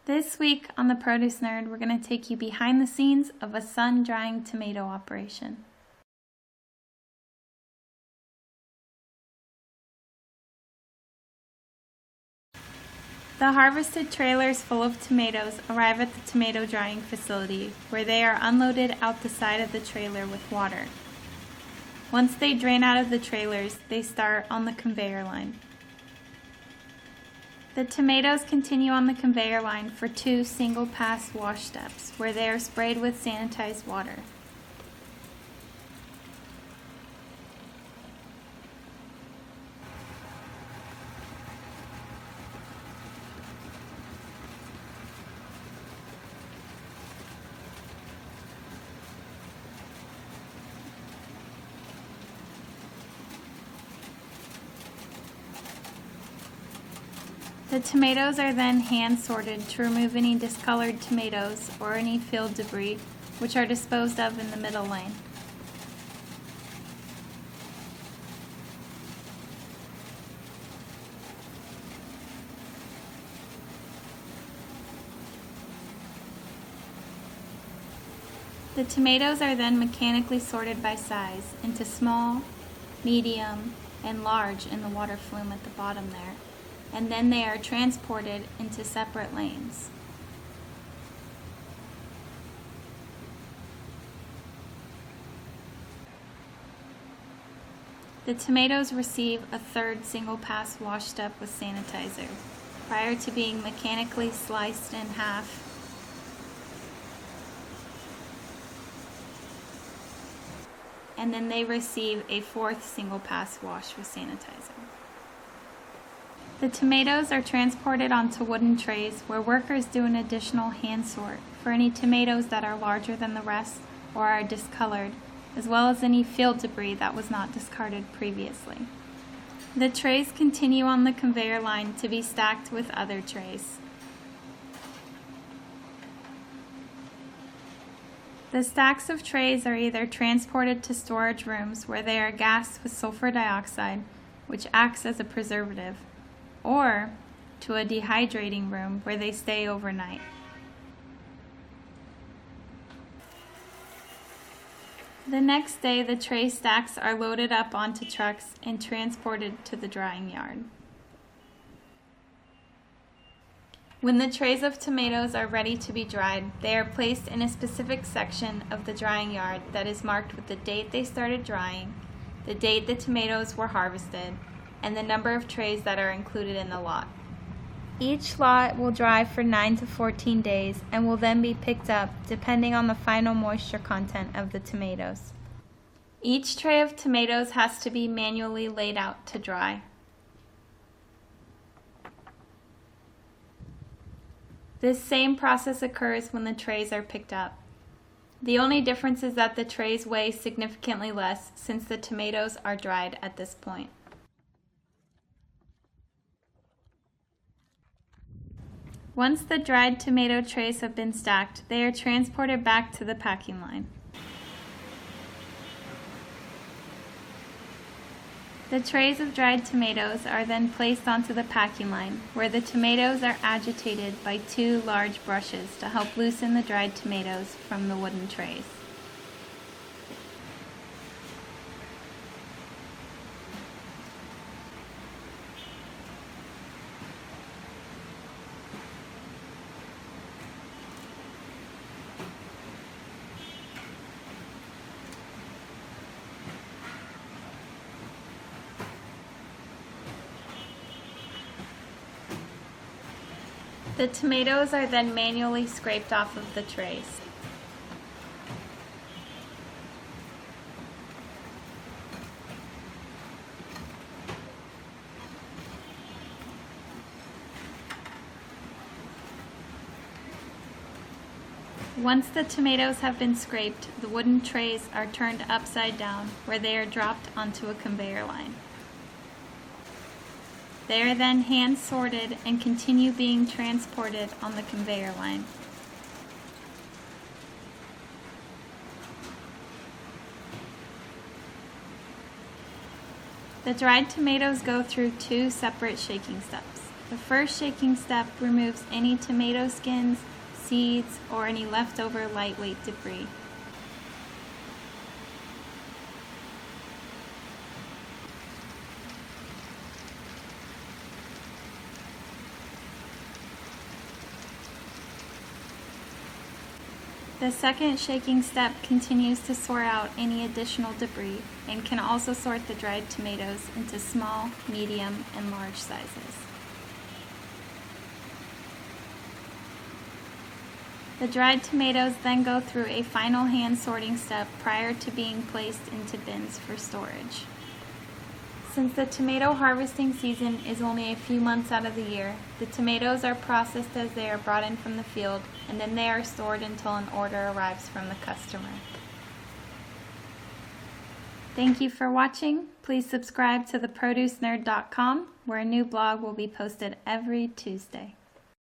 This week on the Produce Nerd, we're going to take you behind the scenes of a sun-drying tomato operation. The harvested trailers full of tomatoes arrive at the tomato drying facility, where they are unloaded out the side of the trailer with water. Once they drain out of the trailers, they start on the conveyor line. The tomatoes continue on the conveyor line for 2 single-pass wash steps, where they are sprayed with sanitized water. The tomatoes are then hand sorted to remove any discolored tomatoes or any field debris, which are disposed of in the middle lane. The tomatoes are then mechanically sorted by size into small, medium, and large in the water flume at the bottom there, and then they are transported into separate lanes. The tomatoes receive a 3rd single-pass wash step with sanitizer, prior to being mechanically sliced in half and then they receive a 4th single-pass wash with sanitizer. The tomatoes are transported onto wooden trays where workers do an additional hand sort for any tomatoes that are larger than the rest or are discolored, as well as any field debris that was not discarded previously. The trays continue on the conveyor line to be stacked with other trays. The stacks of trays are either transported to storage rooms where they are gassed with sulfur dioxide, which acts as a preservative, or to a dehydrating room where they stay overnight. The next day, the tray stacks are loaded up onto trucks and transported to the drying yard. When the trays of tomatoes are ready to be dried, they are placed in a specific section of the drying yard that is marked with the date they started drying, the date the tomatoes were harvested, and the number of trays that are included in the lot. Each lot will dry for 9 to 14 days and will then be picked up depending on the final moisture content of the tomatoes. Each tray of tomatoes has to be manually laid out to dry. This same process occurs when the trays are picked up. The only difference is that the trays weigh significantly less since the tomatoes are dried at this point. Once the dried tomato trays have been stacked, they are transported back to the packing line. The trays of dried tomatoes are then placed onto the packing line, where the tomatoes are agitated by 2 large brushes to help loosen the dried tomatoes from the wooden trays. The tomatoes are then manually scraped off of the trays. Once the tomatoes have been scraped, the wooden trays are turned upside down, where they are dropped onto a conveyor line. They are then hand sorted and continue being transported on the conveyor line. The dried tomatoes go through 2 separate shaking steps. The first shaking step removes any tomato skins, seeds, or any leftover lightweight debris. The second shaking step continues to sort out any additional debris and can also sort the dried tomatoes into small, medium, and large sizes. The dried tomatoes then go through a final hand sorting step prior to being placed into bins for storage. Since the tomato harvesting season is only a few months out of the year, the tomatoes are processed as they are brought in from the field, and then they are stored until an order arrives from the customer. Thank you for watching. Please subscribe to theproducenerd.com, where a new blog will be posted every Tuesday.